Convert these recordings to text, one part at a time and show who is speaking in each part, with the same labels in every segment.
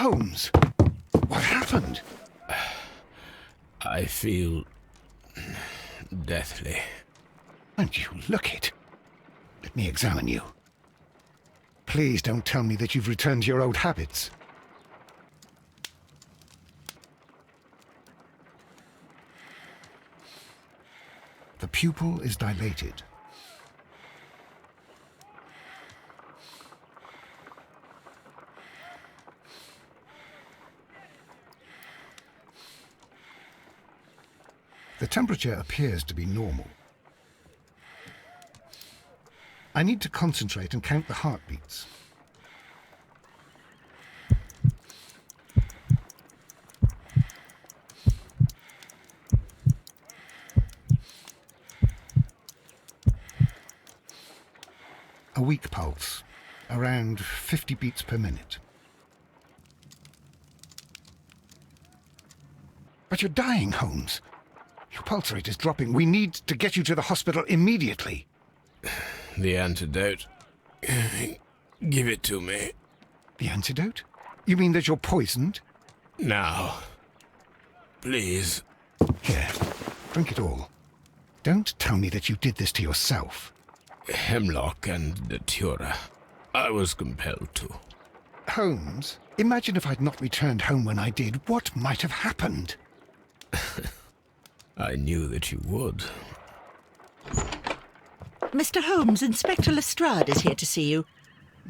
Speaker 1: Holmes, what happened?
Speaker 2: I feel deathly.
Speaker 1: And you look it. Let me examine you. Please don't tell me that you've returned to your old habits. The pupil is dilated. The temperature appears to be normal. I need to concentrate and count the heartbeats. A weak pulse, around 50 beats per minute. But you're dying, Holmes. Your pulse rate is dropping. We need to get you to the hospital immediately.
Speaker 2: The antidote. Give it to me.
Speaker 1: The antidote? You mean that you're poisoned?
Speaker 2: Now. Please.
Speaker 1: Here, drink it all. Don't tell me that you did this to yourself.
Speaker 2: Hemlock and datura. I was compelled to.
Speaker 1: Holmes, imagine if I'd not returned home when I did. What might have happened?
Speaker 2: I knew that you would.
Speaker 3: Mr. Holmes, Inspector Lestrade is here to see you.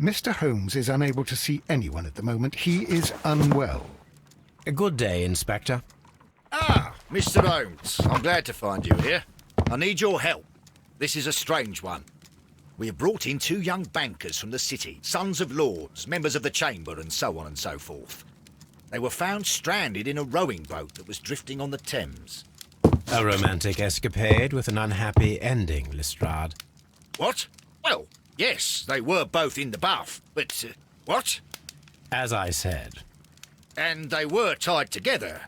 Speaker 1: Mr. Holmes is unable to see anyone at the moment. He is unwell.
Speaker 2: A good day, Inspector.
Speaker 4: Ah, Mr. Holmes, I'm glad to find you here. I need your help. This is a strange one. We have brought in 2 young bankers from the city, sons of lords, members of the Chamber, and so on and so forth. They were found stranded in a rowing boat that was drifting on the Thames.
Speaker 2: A romantic escapade with an unhappy ending, Lestrade.
Speaker 4: What? Well, yes, they were both in the bath, but, what?
Speaker 2: As I said.
Speaker 4: And they were tied together.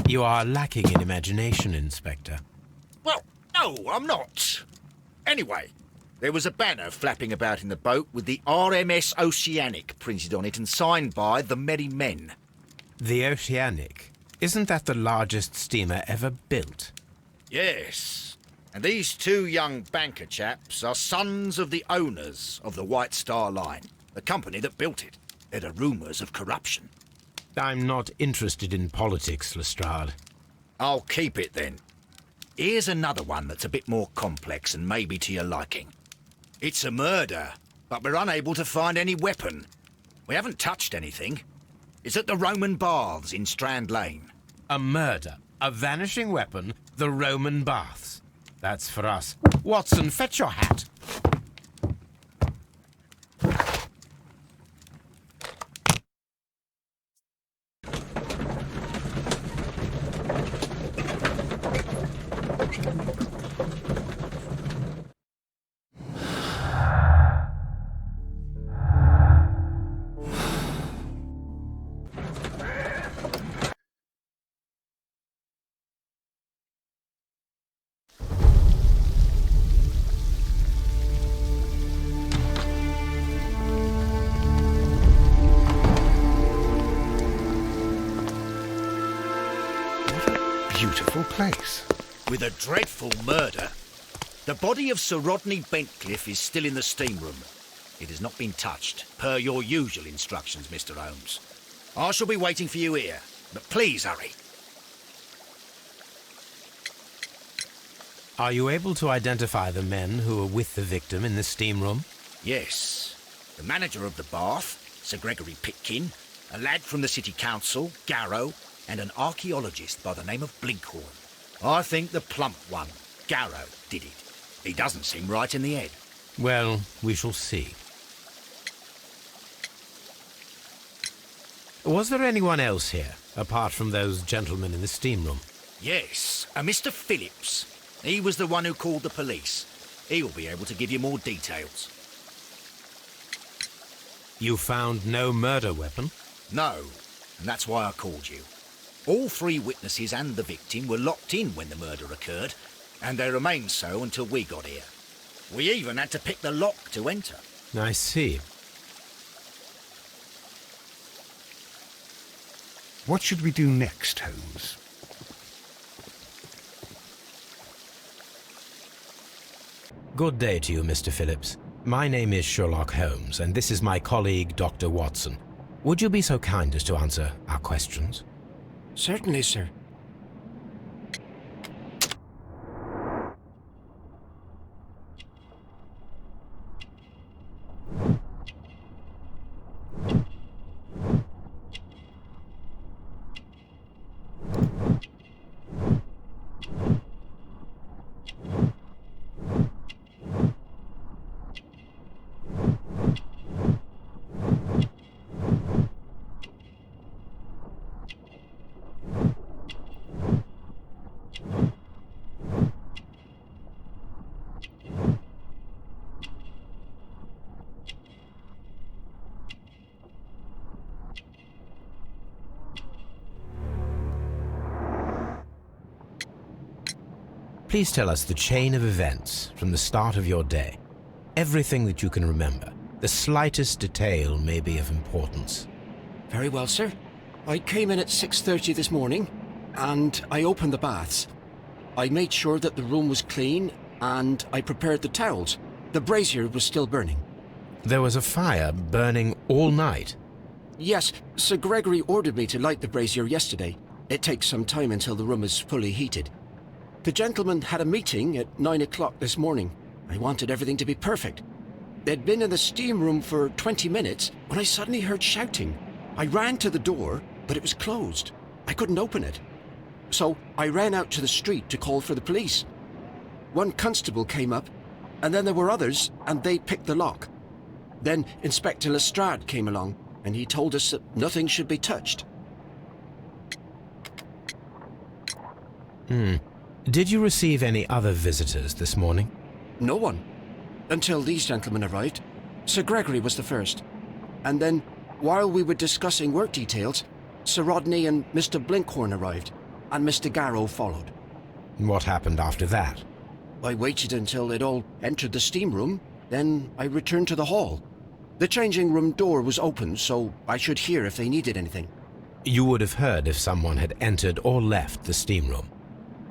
Speaker 2: You are lacking in imagination, Inspector.
Speaker 4: Well, no, I'm not. Anyway, there was a banner flapping about in the boat with the RMS Oceanic printed on it and signed by the Merry Men.
Speaker 2: The Oceanic? Isn't that the largest steamer ever built?
Speaker 4: Yes. And these 2 young banker chaps are sons of the owners of the White Star Line, the company that built it. There are rumours of corruption.
Speaker 2: I'm not interested in politics, Lestrade.
Speaker 4: I'll keep it then. Here's another one that's a bit more complex and maybe to your liking. It's a murder, but we're unable to find any weapon. We haven't touched anything. It's at the Roman Baths in Strand Lane.
Speaker 2: A murder, a vanishing weapon, the Roman Baths. That's for us. Watson, fetch your hat.
Speaker 1: Beautiful place.
Speaker 4: With a dreadful murder. The body of Sir Rodney Bentcliffe is still in the steam room. It has not been touched, per your usual instructions, Mr. Holmes. I shall be waiting for you here, but please hurry.
Speaker 2: Are you able to identify the men who were with the victim in the steam room?
Speaker 4: Yes. The manager of the bath, Sir Gregory Pitkin, a lad from the City Council, Garrow, and an archaeologist by the name of Blinkhorn. I think the plump one, Garrow, did it. He doesn't seem right in the head.
Speaker 2: Well, we shall see. Was there anyone else here, apart from those gentlemen in the steam room?
Speaker 4: Yes, a Mr. Phillips. He was the one who called the police. He'll be able to give you more details.
Speaker 2: You found no murder weapon?
Speaker 4: No, and that's why I called you. All 3 witnesses and the victim were locked in when the murder occurred, and they remained so until we got here. We even had to pick the lock to enter.
Speaker 2: I see.
Speaker 1: What should we do next, Holmes?
Speaker 2: Good day to you, Mr. Phillips. My name is Sherlock Holmes, and this is my colleague, Dr. Watson. Would you be so kind as to answer our questions?
Speaker 5: Certainly, sir.
Speaker 2: Please tell us the chain of events from the start of your day. Everything that you can remember. The slightest detail may be of importance.
Speaker 5: Very well, sir. I came in at 6:30 this morning, and I opened the baths. I made sure that the room was clean, and I prepared the towels. The brazier was still burning.
Speaker 2: There was a fire burning all night.
Speaker 5: Yes, Sir Gregory ordered me to light the brazier yesterday. It takes some time until the room is fully heated. The gentleman had a meeting at 9 o'clock this morning. I wanted everything to be perfect. They'd been in the steam room for 20 minutes when I suddenly heard shouting. I ran to the door, but it was closed. I couldn't open it. So I ran out to the street to call for the police. One constable came up, and then there were others, and they picked the lock. Then Inspector Lestrade came along, and he told us that nothing should be touched.
Speaker 2: Did you receive any other visitors this morning?
Speaker 5: No one. Until these gentlemen arrived. Sir Gregory was the first. And then, while we were discussing work details, Sir Rodney and Mr. Blinkhorn arrived, and Mr. Garrow followed.
Speaker 2: What happened after that?
Speaker 5: I waited until they'd all entered the steam room, then I returned to the hall. The changing room door was open, so I should hear if they needed anything.
Speaker 2: You would have heard if someone had entered or left the steam room.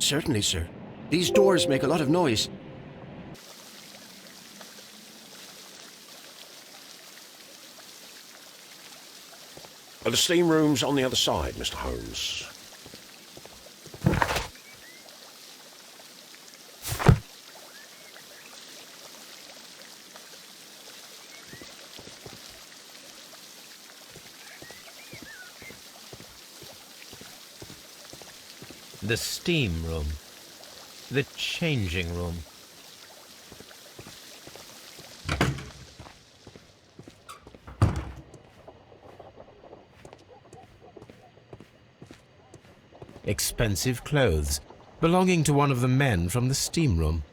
Speaker 5: Certainly, sir. These doors make a lot of noise.
Speaker 6: The steam room's on the other side, Mr. Holmes.
Speaker 2: The steam room. The changing room. Expensive clothes belonging to one of the men from the steam room.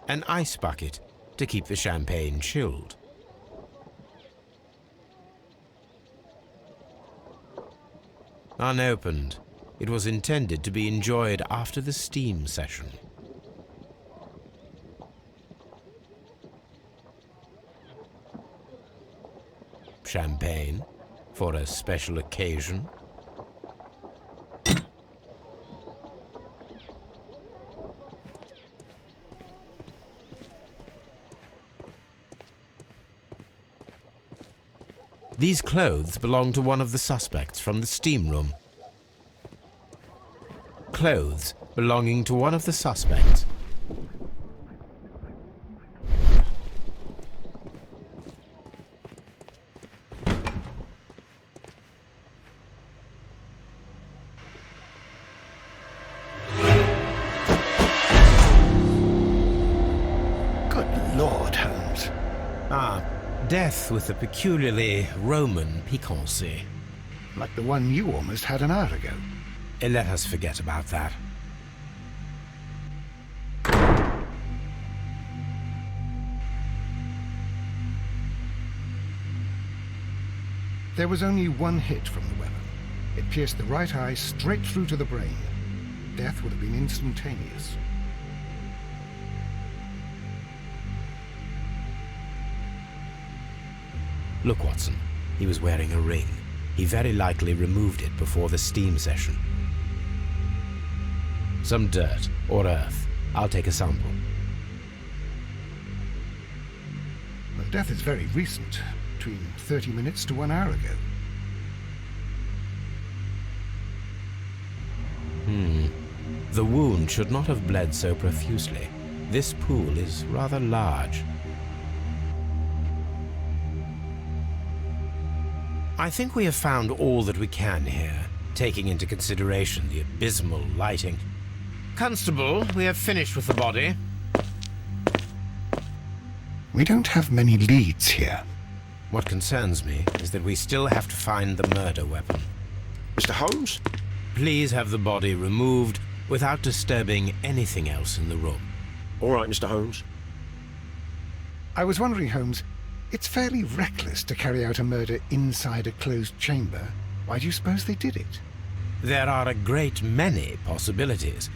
Speaker 2: An ice bucket to keep the champagne chilled. Unopened, it was intended to be enjoyed after the steam session. Champagne for a special occasion. These clothes belong to one of the suspects from the steam room. Clothes belonging to one of the suspects.
Speaker 1: Good Lord, Holmes.
Speaker 2: Death with a peculiarly Roman piquancy.
Speaker 1: like the one you almost had an hour ago.
Speaker 2: Let us forget about that.
Speaker 1: There was only one hit from the weapon. It pierced the right eye straight through to the brain. Death would have been instantaneous.
Speaker 2: Look, Watson. He was wearing a ring. He very likely removed it before the steam session. Some dirt or earth. I'll take a sample.
Speaker 1: The death is very recent, between 30 minutes to 1 hour ago.
Speaker 2: The wound should not have bled so profusely. This pool is rather large. I think we have found all that we can here, taking into consideration the abysmal lighting. Constable, we have finished with the body.
Speaker 1: We don't have many leads here.
Speaker 2: What concerns me is that we still have to find the murder weapon.
Speaker 6: Mr. Holmes?
Speaker 2: Please have the body removed without disturbing anything else in the room.
Speaker 6: All right, Mr. Holmes.
Speaker 1: I was wondering, Holmes, it's fairly reckless to carry out a murder inside a closed chamber. Why do you suppose they did it?
Speaker 2: There are a great many possibilities.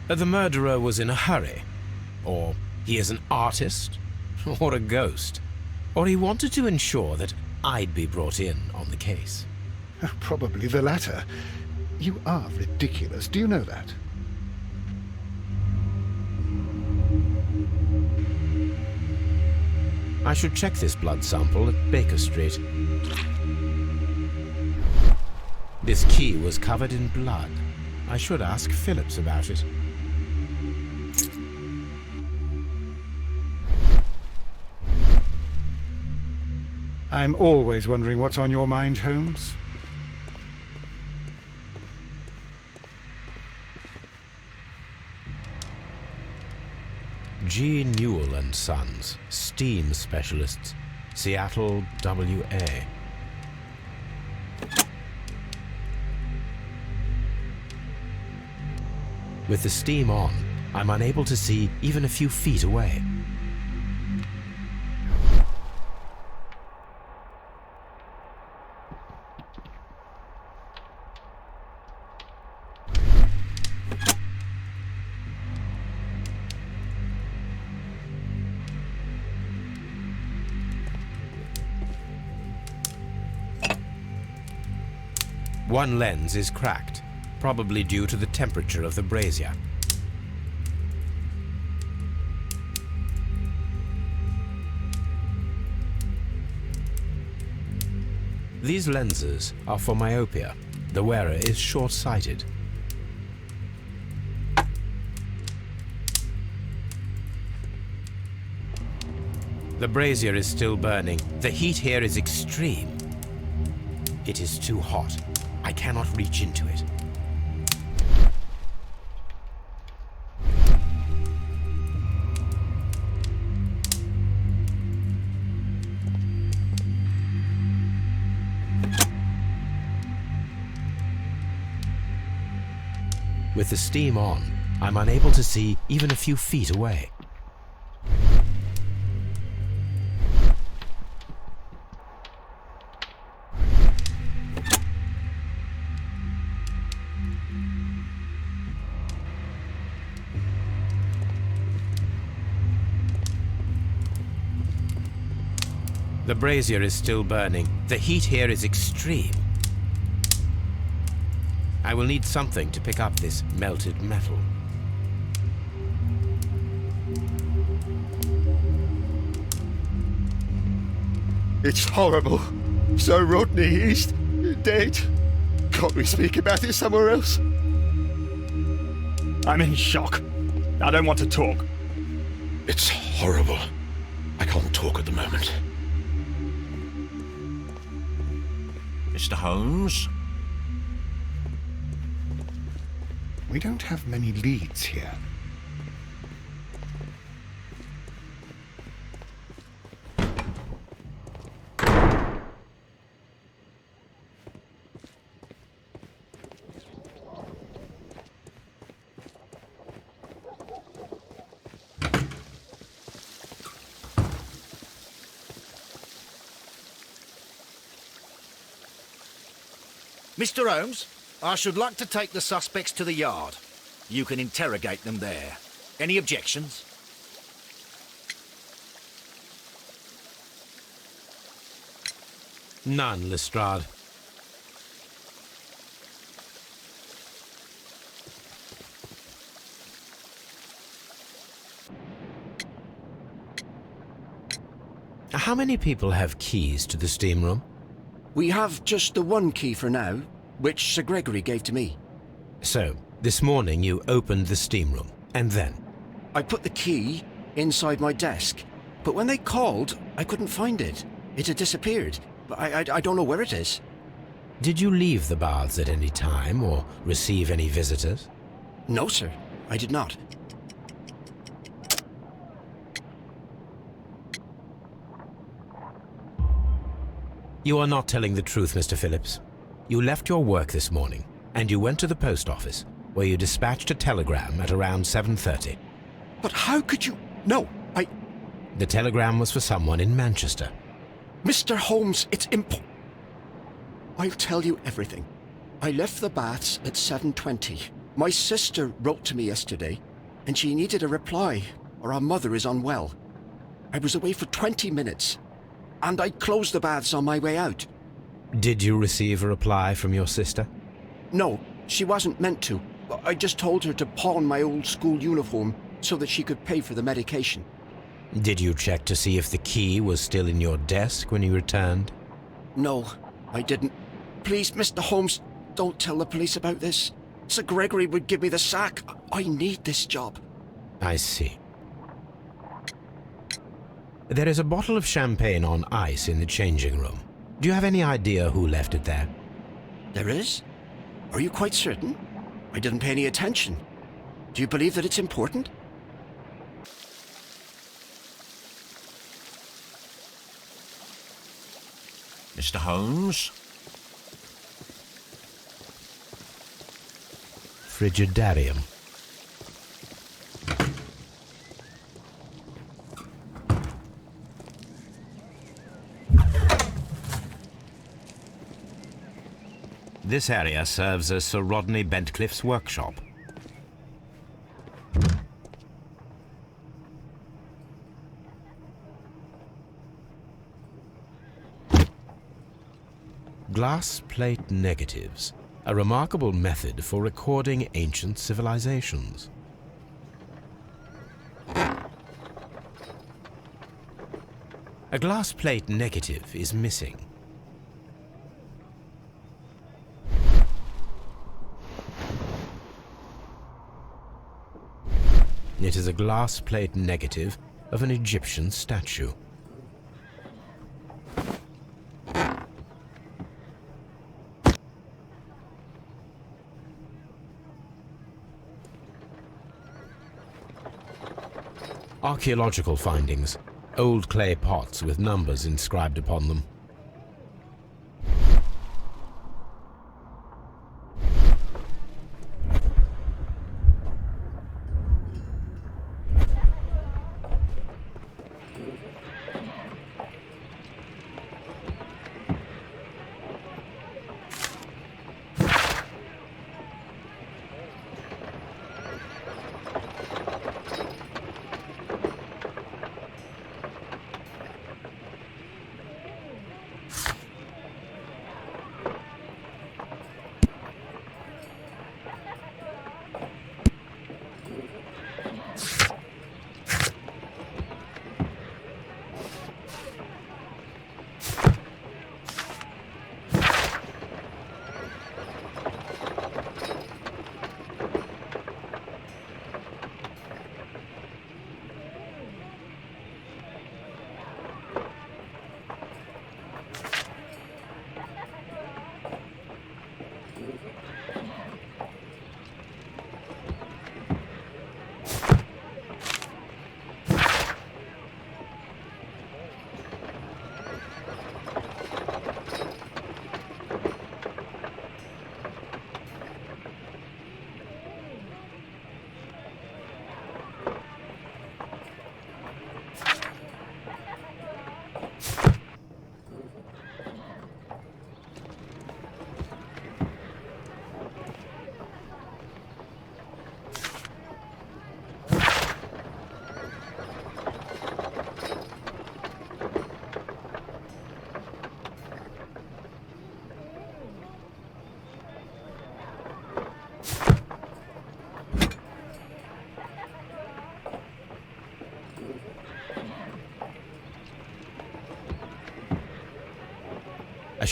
Speaker 2: The murderer was in a hurry, or he is an artist, or a ghost, or he wanted to ensure that I'd be brought in on the case.
Speaker 1: Probably the latter. You are ridiculous, do you know that?
Speaker 2: I should check this blood sample at Baker Street. This key was covered in blood. I should ask Phillips about it.
Speaker 1: I'm always wondering what's on your mind, Holmes.
Speaker 2: G. Newell and Sons, steam specialists, Seattle, WA. With the steam on, I'm unable to see even a few feet away. One lens is cracked, probably due to the temperature of the brazier. These lenses are for myopia. The wearer is short-sighted. The brazier is still burning. The heat here is extreme. It is too hot. I cannot reach into it. With the steam on, I'm unable to see even a few feet away. The brazier is still burning. The heat here is extreme. I will need something to pick up this melted metal.
Speaker 7: It's horrible. So Rodney, he's dead. Can't we speak about it somewhere else?
Speaker 8: I'm in shock. I don't want to talk.
Speaker 6: It's horrible. I can't talk at the moment.
Speaker 4: Mr. Holmes?
Speaker 1: We don't have many leads here.
Speaker 4: Mr. Holmes, I should like to take the suspects to the yard. You can interrogate them there. Any objections?
Speaker 2: None, Lestrade. How many people have keys to the steam room?
Speaker 5: We have just the one key for now, which Sir Gregory gave to me.
Speaker 2: So, this morning you opened the steam room, and then?
Speaker 5: I put the key inside my desk, but when they called, I couldn't find it. It had disappeared, but I don't know where it is.
Speaker 2: Did you leave the baths at any time, or receive any visitors?
Speaker 5: No, sir, I did not.
Speaker 2: You are not telling the truth, Mr. Phillips. You left your work this morning, and you went to the post office, where you dispatched a telegram at around 7:30.
Speaker 5: But how could you... No,
Speaker 2: The telegram was for someone in Manchester.
Speaker 5: Mr. Holmes, it's I'll tell you everything. I left the baths at 7:20. My sister wrote to me yesterday, and she needed a reply, or our mother is unwell. I was away for 20 minutes, and I closed the baths on my way out.
Speaker 2: Did you receive a reply from your sister?
Speaker 5: No, she wasn't meant to. I just told her to pawn my old school uniform so that she could pay for the medication.
Speaker 2: Did you check to see if the key was still in your desk when you returned?
Speaker 5: No, I didn't. Please, Mr. Holmes, don't tell the police about this. Sir Gregory would give me the sack. I need this job.
Speaker 2: I see. There is a bottle of champagne on ice in the changing room. Do you have any idea who left it there?
Speaker 5: There is? Are you quite certain? I didn't pay any attention. Do you believe that it's important?
Speaker 6: Mr. Holmes?
Speaker 2: Frigidarium. This area serves as Sir Rodney Bentcliffe's workshop. Glass plate negatives, a remarkable method for recording ancient civilizations. A glass plate negative is missing. It is a glass plate negative of an Egyptian statue. Archaeological findings, old clay pots with numbers inscribed upon them.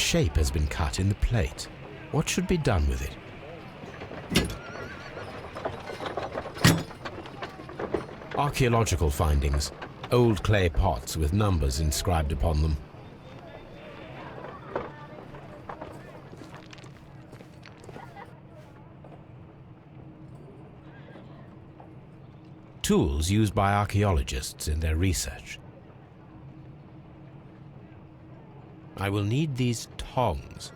Speaker 2: shape has been cut in the plate. What should be done with it? Archaeological findings. Old clay pots with numbers inscribed upon them. Tools used by archaeologists in their research. I will need these tongs.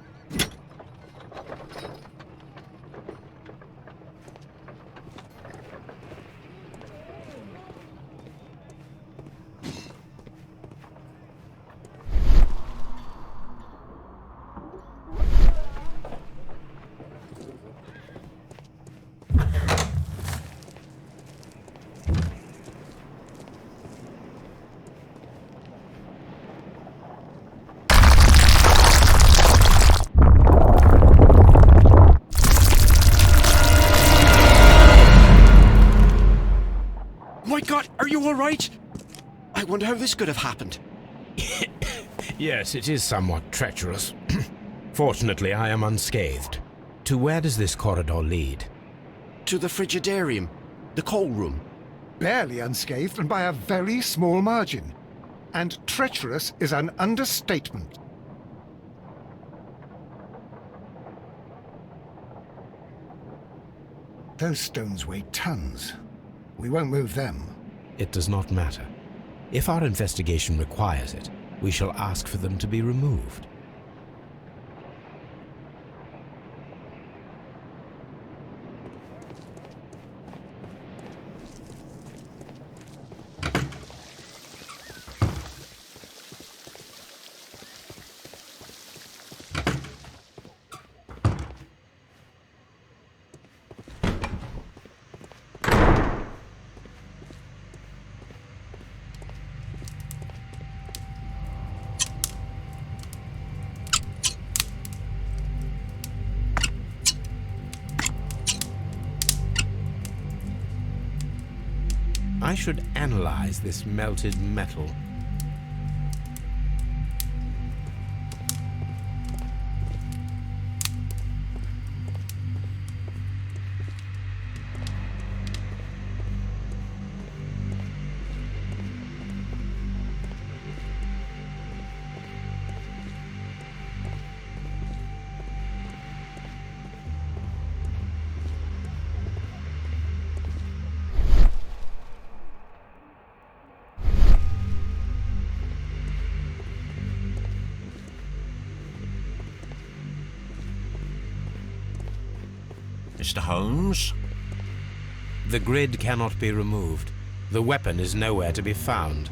Speaker 5: My God, are you all right? I wonder how this could have happened.
Speaker 2: Yes, it is somewhat treacherous. Fortunately, I am unscathed. To where does this corridor lead?
Speaker 5: To the frigidarium, the coal room.
Speaker 1: Barely unscathed and by a very small margin. And treacherous is an understatement. Those stones weigh tons. We won't move them.
Speaker 2: It does not matter. If our investigation requires it, we shall ask for them to be removed. I should analyze this melted metal.
Speaker 6: Mr. Holmes?
Speaker 2: The grid cannot be removed. The weapon is nowhere to be found.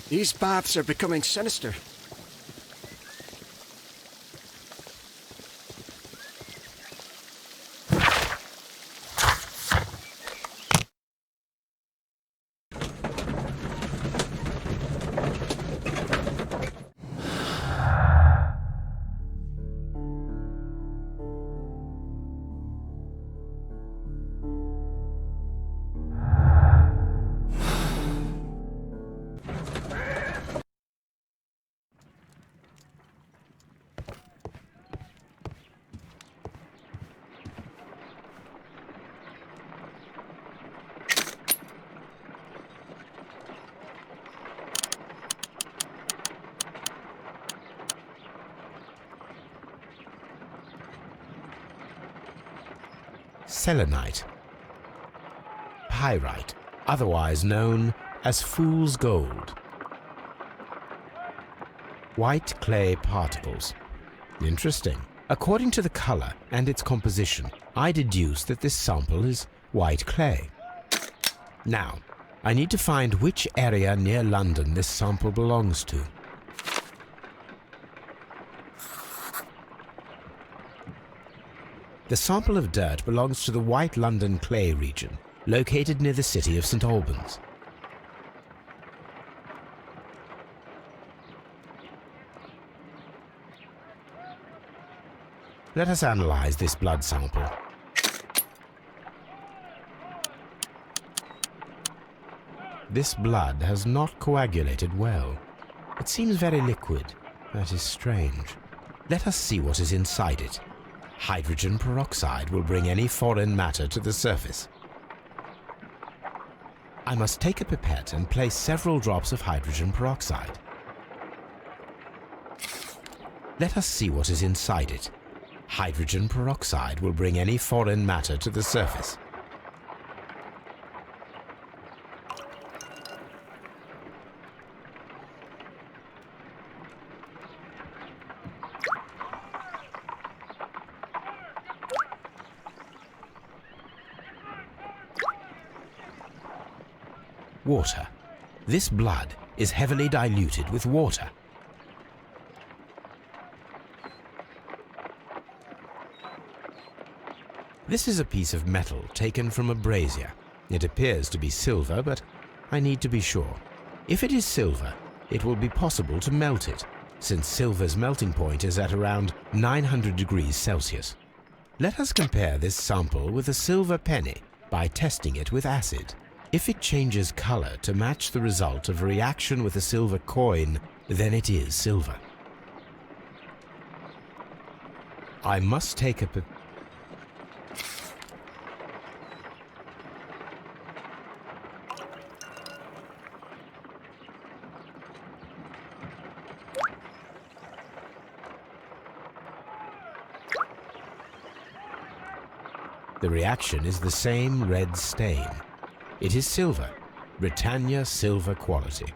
Speaker 5: These baths are becoming sinister.
Speaker 2: Selenite. Pyrite, otherwise known as fool's gold. White clay particles. Interesting. According to the color and its composition, I deduce that this sample is white clay. Now, I need to find which area near London this sample belongs to. The sample of dirt belongs to the White London clay region, located near the city of St. Albans. Let us analyze this blood sample. This blood has not coagulated well. It seems very liquid. That is strange. Let us see what is inside it. Hydrogen peroxide will bring any foreign matter to the surface. I must take a pipette and place several drops of hydrogen peroxide. Let us see what is inside it. Hydrogen peroxide will bring any foreign matter to the surface. Water. This blood is heavily diluted with water. This is a piece of metal taken from a brazier. It appears to be silver, but I need to be sure. If it is silver, it will be possible to melt it, since silver's melting point is at around 900 degrees Celsius. Let us compare this sample with a silver penny by testing it with acid. If it changes color to match the result of a reaction with a silver coin, then it is silver. I must take a The reaction is the same red stain. It is silver, Britannia silver quality.